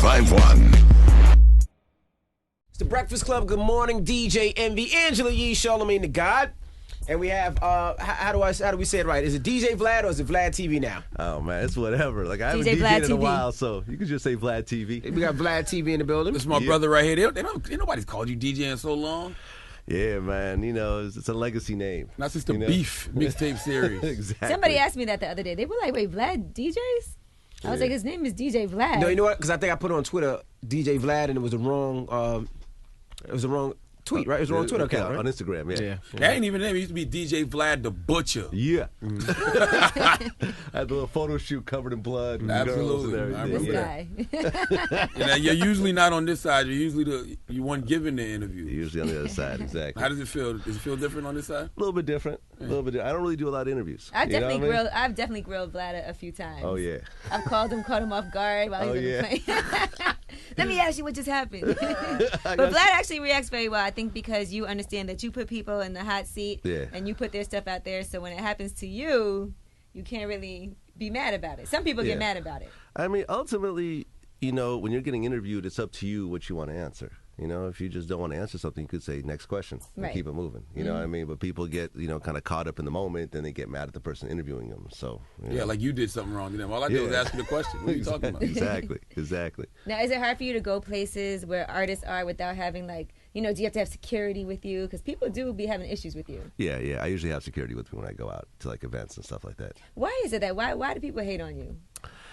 1051. It's the Breakfast Club. Good morning, DJ Envy, Angela Yee, Charlamagne the God. And we have, how do we say it right? Is it DJ Vlad or is it Vlad TV now? Oh, man, it's whatever. Like, I haven't DJ DJ'd Vlad in a TV. while, so you can just say Vlad TV. We got Vlad TV in the building. This is my brother right here. Ain't nobody's called you DJ in so long. Yeah, man, you know, it's a legacy name. That's just the Beef mixtape series. Exactly. Somebody asked me that the other day. They were like, wait, Vlad DJs? I was like, his name is DJ Vlad. No, you know what? Because I think I put on Twitter DJ Vlad, and it was a wrong tweet, right? It was a wrong Twitter account, right? On Instagram, yeah. That ain't even the name. It used to be DJ Vlad the Butcher. Yeah. I had the little photo shoot covered in blood. And Absolutely. girls and I everything. remember Guy. And you're usually not on this side. You're usually you one giving the interview. Usually on the other side, exactly. How does it feel? Does it feel different on this side? A little bit different. A little bit. I don't really do a lot of interviews. I've You know definitely what I mean? grilled Vlad a few times. Oh, yeah. I've caught him off guard while he's been playing. Let me ask you what just happened. But Vlad actually reacts very well, I think, because you understand that you put people in the hot seat and you put their stuff out there, so when it happens to you, you can't really be mad about it. Some people get mad about it. I mean, ultimately, you know, when you're getting interviewed, it's up to you what you want to answer. You know, if you just don't want to answer something, you could say next question and keep it moving. You know what I mean? But people get, you know, kind of caught up in the moment, then they get mad at the person interviewing them. So Yeah, like you did something wrong to them. All I did was ask you the question. What are you talking about? Exactly. Now, is it hard for you to go places where artists are without having, like, you know, do you have to have security with you? Because people do be having issues with you. Yeah. I usually have security with me when I go out to, like, events and stuff like that. Why is it that? Why do people hate on you?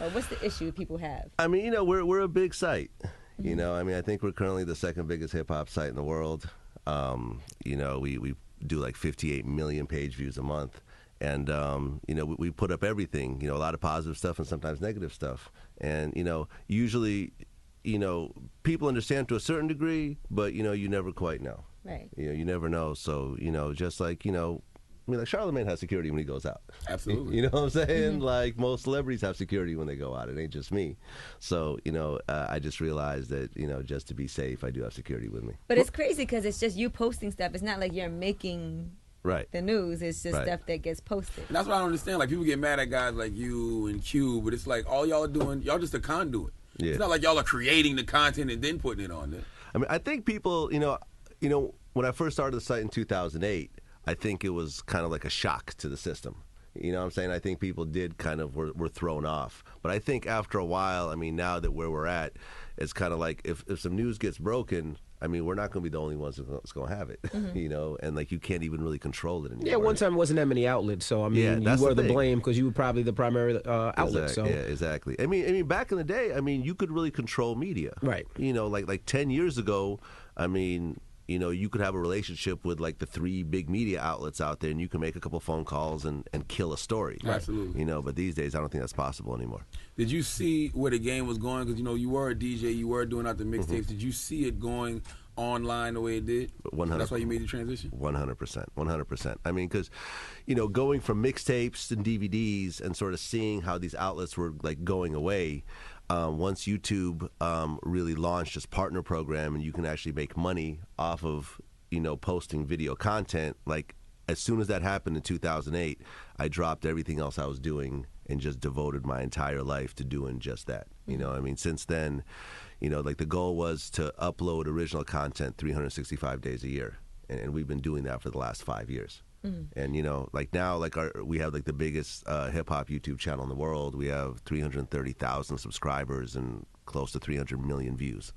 Or what's the issue people have? I mean, you know, we're a big site. You know, I mean, I think we're currently the second biggest hip-hop site in the world. You know, we do like 58 million page views a month. And, you know, we put up everything, you know, a lot of positive stuff and sometimes negative stuff. And, you know, usually, you know, people understand to a certain degree, but, you know, you never quite know. Right. You know, you never know. So, you know, just like, you know, I mean, like Charlamagne has security when he goes out. Absolutely. You know what I'm saying? Like most celebrities have security when they go out. It ain't just me. So, you know, I just realized that, you know, just to be safe, I do have security with me. But it's crazy because it's just you posting stuff. It's not like you're making the news. It's just stuff that gets posted. And that's what I don't understand. Like, people get mad at guys like you and Q, but it's like all y'all are doing, y'all just a conduit. Yeah. It's not like y'all are creating the content and then putting it on there. I mean, I think people, you know, when I first started the site in 2008, I think it was kind of like a shock to the system. You know what I'm saying? I think people did kind of were thrown off. But I think after a while, I mean, now that where we're at, it's kind of like if some news gets broken, I mean, we're not going to be the only ones that's going to have it, you know? And, like, you can't even really control it anymore. Yeah, one time it wasn't that many outlets, so, I mean, you were the blame because you were probably the primary outlet. So. Yeah, exactly. I mean, back in the day, I mean, you could really control media. Right. You know, like 10 years ago, I mean, you know, you could have a relationship with, like, the 3 big media outlets out there, and you can make a couple phone calls and kill a story. Absolutely. You know, but these days, I don't think that's possible anymore. Did you see where the game was going? Because, you know, you were a DJ, you were doing out the mixtapes. Mm-hmm. Did you see it going online the way it did? 100%. That's why you made the transition? 100%. I mean, because, you know, going from mixtapes and DVDs and sort of seeing how these outlets were, like, going away, once YouTube really launched this partner program and you can actually make money off of, you know, posting video content, like, as soon as that happened in 2008, I dropped everything else I was doing and just devoted my entire life to doing just that. You know, I mean, since then, you know, like the goal was to upload original content 365 days a year. And we've been doing that for the last 5 years. And, you know, like now, like we have like the biggest hip-hop YouTube channel in the world. We have 330,000 subscribers and close to 300 million views.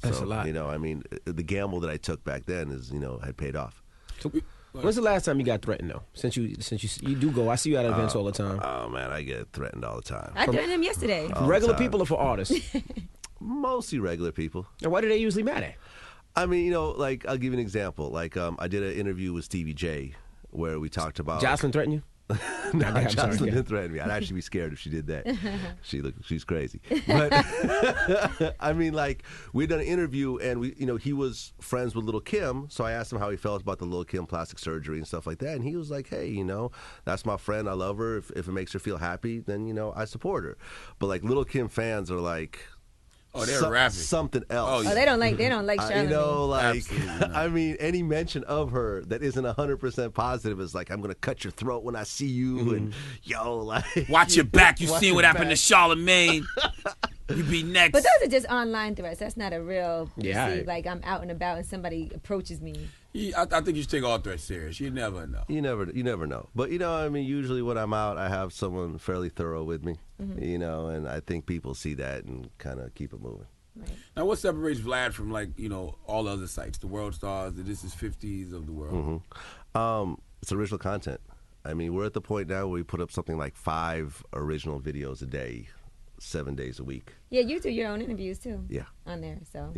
That's a lot. You know, I mean, the gamble that I took back then is, you know, had paid off. So, when's the last time you got threatened, though? Since you do go, I see you at events all the time. Oh, man, I get threatened all the time. I threatened him yesterday. From regular people or for artists? Mostly regular people. And what are they usually mad at? I mean, you know, like, I'll give you an example. Like, I did an interview with Stevie J where we talked about... Jocelyn threatened you? No, Jocelyn didn't threaten me. I'd actually be scared if she did that. She's crazy. But I mean, like, we'd done an interview, and we, you know, he was friends with Lil' Kim, so I asked him how he felt about the Lil' Kim plastic surgery and stuff like that, and he was like, "Hey, you know, that's my friend. I love her. If it makes her feel happy, then, you know, I support her." But like, Lil' Kim fans are like, oh, they're rapping something else. Oh, they don't like Charlamagne. You know, like, Absolutely. I mean, any mention of her that isn't 100% positive is like, I'm gonna cut your throat when I see you, and yo, like, Watch your back. You Watch seen your what happened to back. Charlamagne. You be next. But those are just online threats. That's not a real. Yeah. Like I'm out and about and somebody approaches me. I think you should take all threats serious. You never know. You never know. But I mean, usually when I'm out, I have someone fairly thorough with me. And I think people see that and kind of keep it moving. Right. Now, what separates Vlad from all other sites, the World Stars, the This Is 50s of the world? It's original content. I mean, we're at the point now where we put up something like 5 original videos a day, 7 days a week. Yeah, you do your own interviews too. Yeah. On there, so.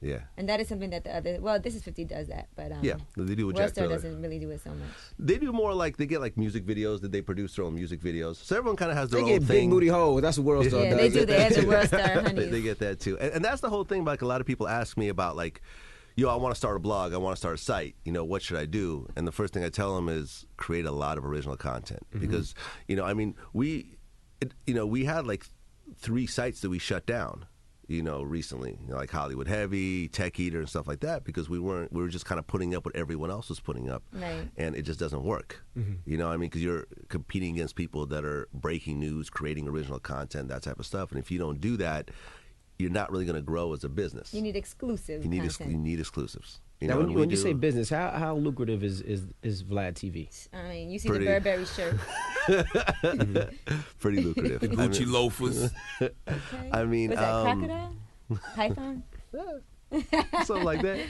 Yeah. And that is something that the other, This Is 50 does that, but yeah, they do. World Star doesn't really do it so much. They do more like they get like music videos that they produce their own music videos. So everyone kind of has their own thing. They get big booty hoes. That's what World Star does. Yeah, they do. They have the World Star honeys. They get that too, and that's the whole thing. Like a lot of people ask me about like, I want to start a blog. I want to start a site. What should I do? And the first thing I tell them is create a lot of original content because I mean we had like 3 sites that we shut down. Recently, like Hollywood Heavy, Tech Eater, and stuff like that, because we were just kind of putting up what everyone else was putting up, right. And it just doesn't work. What I mean? Because you're competing against people that are breaking news, creating original content, that type of stuff, and if you don't do that, you're not really going to grow as a business. You need exclusive content. You need exclusives. Now, when you say business, how lucrative is Vlad TV? I mean, you see the Burberry shirt. Pretty lucrative. The Gucci loafers. Okay. I mean, was that crocodile? Python? Something like that.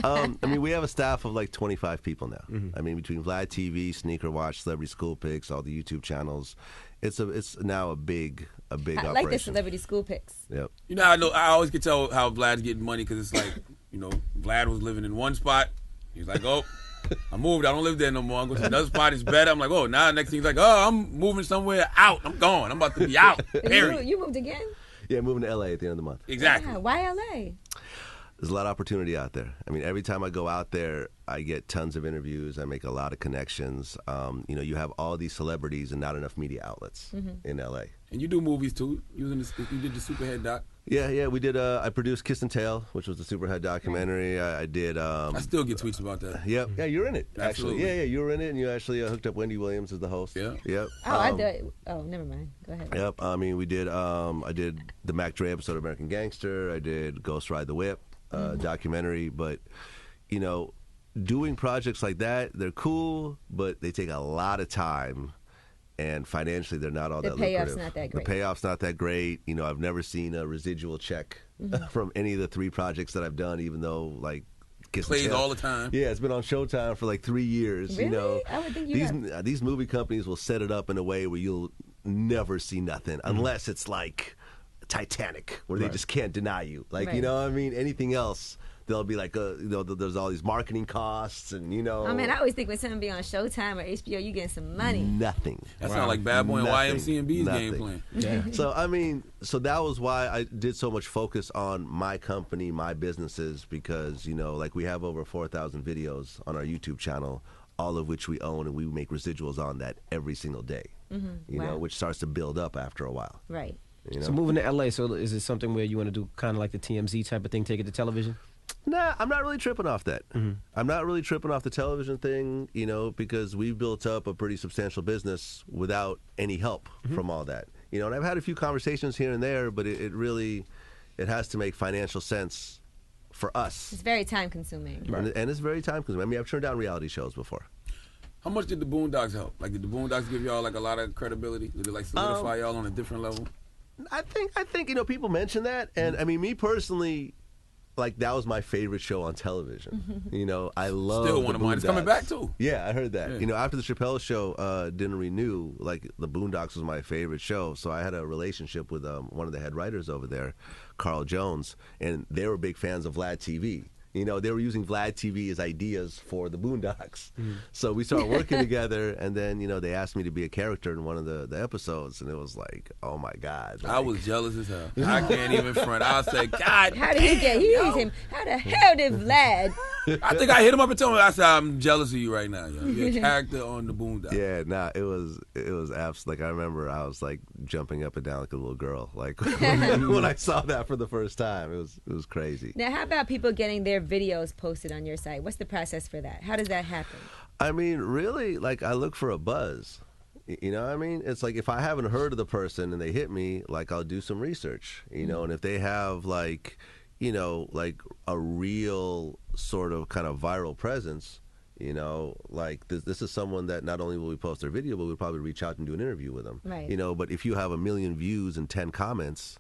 I mean, we have a staff of like 25 people now. I mean, between Vlad TV, Sneaker Watch, Celebrity School Picks, all the YouTube channels, it's now a big operation. I like the Celebrity School Picks. Yep. I always could tell how Vlad's getting money because it's like, Vlad was living in one spot. He's like, oh, I moved. I don't live there no more. I'm going to another spot. It's better. I'm like, oh, now next thing he's like, oh, I'm moving somewhere out. I'm going. I'm about to be out. You moved again? Yeah, moving to LA at the end of the month. Exactly. Yeah, why LA? There's a lot of opportunity out there. I mean, every time I go out there, I get tons of interviews. I make a lot of connections. You have all these celebrities and not enough media outlets in LA. And you do movies too. You did the Superhead doc. Yeah, we did. I produced Kiss and Tell, which was the Superhead documentary. I did. I still get tweets about that. Yep. Yeah, you're in it. Absolutely. Actually. Yeah, you were in it, and you actually hooked up Wendy Williams as the host. Yeah. Yep. Oh, I did. Oh, never mind. Go ahead. Yep. I mean, we did. I did the Mac Dre episode of American Gangster. I did Ghost Ride the Whip documentary. But doing projects like that, they're cool, but they take a lot of time. And financially, they're not all that lucrative. The payoff's not that great. The payoff's not that great. I've never seen a residual check from any of the 3 projects that I've done, even though, like, Kiss plays and Tell, all the time. Yeah, it's been on Showtime for like 3 years. Really? I would think these movie companies will set it up in a way where you'll never see nothing unless it's like Titanic, where they just can't deny you. Like, what I mean? Anything else, they'll be like, there's all these marketing costs and, Oh, man, I always think when something be on Showtime or HBO, you getting some money. Nothing. That sounds like Bad Boy and YMCMB's game plan. Yeah. So, I mean, that was why I did so much focus on my company, my businesses, because, like we have over 4,000 videos on our YouTube channel, all of which we own, and we make residuals on that every single day, which starts to build up after a while. Right. So moving to LA, so is it something where you want to do kind of like the TMZ type of thing, take it to television? Nah, I'm not really tripping off that. I'm not really tripping off the television thing, because we've built up a pretty substantial business without any help from all that. And I've had a few conversations here and there, but it really has to make financial sense for us. It's very time consuming. Right. And it's very time consuming. I mean, I've turned down reality shows before. How much did the Boondocks help? Like, did the Boondocks give y'all like a lot of credibility? Did it like solidify y'all on a different level? I think people mention that, and I mean, me personally, like, that was my favorite show on television. I love Still one of mine. It's coming back too. Yeah, I heard that. Yeah. After the Chappelle show didn't renew, like, the Boondocks was my favorite show. So I had a relationship with one of the head writers over there, Carl Jones, and they were big fans of Vlad TV. They were using Vlad TV as ideas for the Boondocks. So we started working together, and then, they asked me to be a character in one of the episodes, and it was like, oh, my God. Like, I was jealous as hell. I can't even front. I was like, God, how did he get? He used him. How the hell did Vlad? I think I hit him up and told him, I said, I'm jealous of you right now. You're a character on the Boondocks. Yeah, it was absolutely, like, I remember I was, like, jumping up and down like a little girl, like, when I saw that for the first time. It was crazy. Now, how about people getting their videos posted on your site? What's the process for that? How does that happen? I mean, really, like, I look for a buzz. You know what I mean? It's like if I haven't heard of the person and they hit me, like I'll do some research, you know, and if they have like, you know, like a real sort of kind of viral presence, you know, like this is someone that not only will we post their video, but we'll probably reach out and do an interview with them. Right. You know, but if you have 1 million views and 10 comments,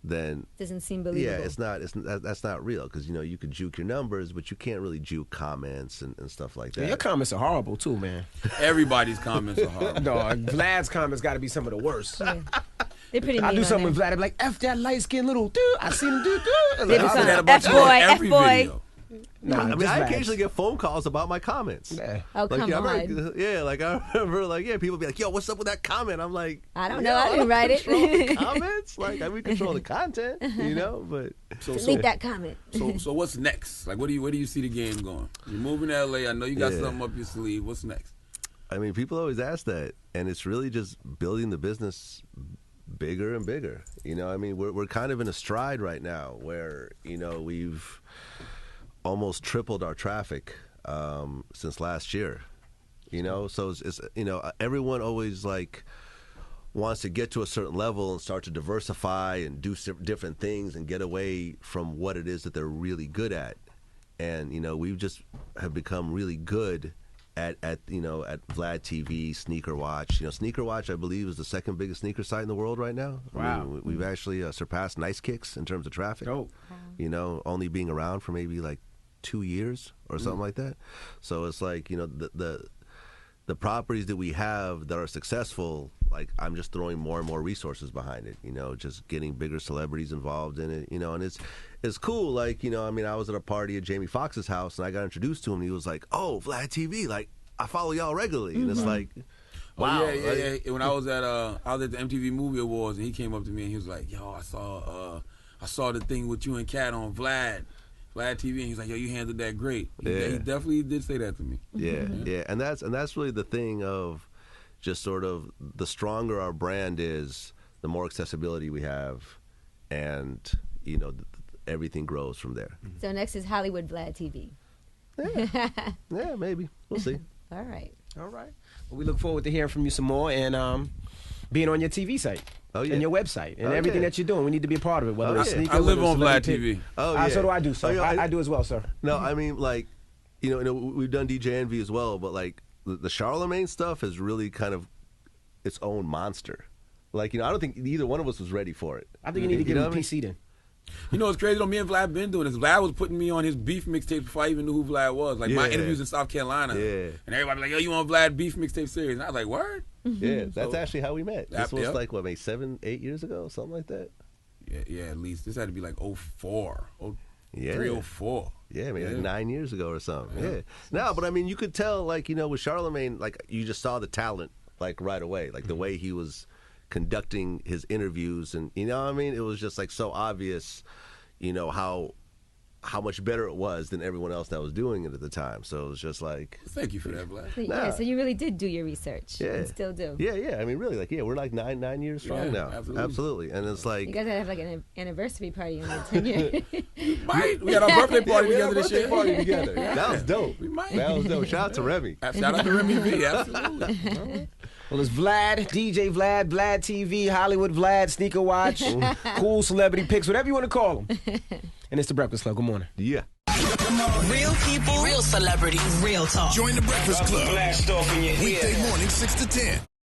then doesn't seem believable. Yeah, that's not real because you know you could juke your numbers, but you can't really juke comments and stuff like that. Your comments are horrible too, man. Everybody's comments are horrible. No, Vlad's comments got to be some of the worst. Yeah. They're pretty mean. I do something with there. Vlad. I'm like, F that light skinned little dude. I seen him do. They Like, be I say that F about you boy, on every F boy. video. nah, I mean, just I Vlad's. occasionally get phone calls about my comments. Yeah. Oh, Like, come yeah, on. I remember, like, yeah, people be like, yo, what's up with that comment? I'm like, I don't know. I didn't write it. Control the comments? Like, we control the content, you know? But Delete that comment. So what's next? Like, where do you see the game going? You're moving to LA. I know you got something up your sleeve. What's next? I mean, people always ask that, and it's really just building the business bigger and bigger. You know, I mean, we're kind of in a stride right now where, you know, we've almost tripled our traffic since last year. You know, so it's you know, everyone always like wants to get to a certain level and start to diversify and do different things and get away from what it is that they're really good at. And you know, we've just have become really good at you know, at Vlad TV, Sneaker Watch. You know, Sneaker Watch, I believe, is the second biggest sneaker site in the world right now. Wow. I mean, we've actually surpassed Nice Kicks in terms of traffic. Oh. You know, only being around for maybe like 2 years or something like that. So it's like, you know, the properties that we have that are successful, like I'm just throwing more and more resources behind it, you know, just getting bigger celebrities involved in it, you know, and it's cool. Like, you know, I mean, I was at a party at Jamie Foxx's house and I got introduced to him and he was like, oh, Vlad TV, like I follow y'all regularly. And it's like, wow. Oh, yeah. When I was at the MTV Movie Awards and he came up to me and he was like, yo, I saw the thing with you and Kat on Vlad TV, and he's like, yo, you handled that great. He definitely did say that to me. Yeah. And that's really the thing of just sort of the stronger our brand is, the more accessibility we have, and you know, everything grows from there. So next is Hollywood Vlad TV. Yeah, maybe. We'll see. All right. Well, we look forward to hearing from you some more and being on your TV site. Oh, yeah. And your website and everything that you're doing. We need to be a part of it. Whether it's sneakers, I live on Vlad TV. TV. Oh, yeah. So do I do, sir. Oh, yeah, I do as well, sir. No, I mean, like, you know, we've done DJ Envy as well, but like the Charlemagne stuff is really kind of its own monster. Like, you know, I don't think either one of us was ready for it. I think you need to give him a PC then. You know what's crazy though? Me and Vlad been doing this. Vlad was putting me on his beef mixtape before I even knew who Vlad was. Like my interviews in South Carolina. Yeah. And everybody like, yo, you on Vlad beef mixtape series? And I was like, word? Yeah, that's actually how we met. This was Yep. like, what, maybe 7, 8 years ago? Something like that. Yeah, at least. This had to be like 04. Yeah. 03, 04. Yeah, maybe like 9 years ago or something. Yeah. No, but I mean, you could tell, like, you know, with Charlemagne, like, you just saw the talent, like, right away. Like, the way he was conducting his interviews. And, you know what I mean? It was just, like, so obvious, you know, how much better it was than everyone else that was doing it at the time. So it was just like... Thank you for that, Vlad. So, yeah, so you really did do your research. Yeah. And still do. Yeah. I mean, really, like, we're like nine years strong now. Absolutely. And it's like... You guys have like an anniversary party on your tenure. Might. We had our birthday party together this year. Party together. That was dope. We might. That was dope. Shout out to Remy. Shout out to Remy V. Absolutely. Well, it's Vlad, DJ Vlad, Vlad TV, Hollywood Vlad, Sneaker Watch, cool celebrity pics, whatever you want to call them. And it's The Breakfast Club. Good morning. Yeah. Real people, real celebrities, real talk. Join The Breakfast Club. Blast off in your ear. Weekday morning, 6 to 10.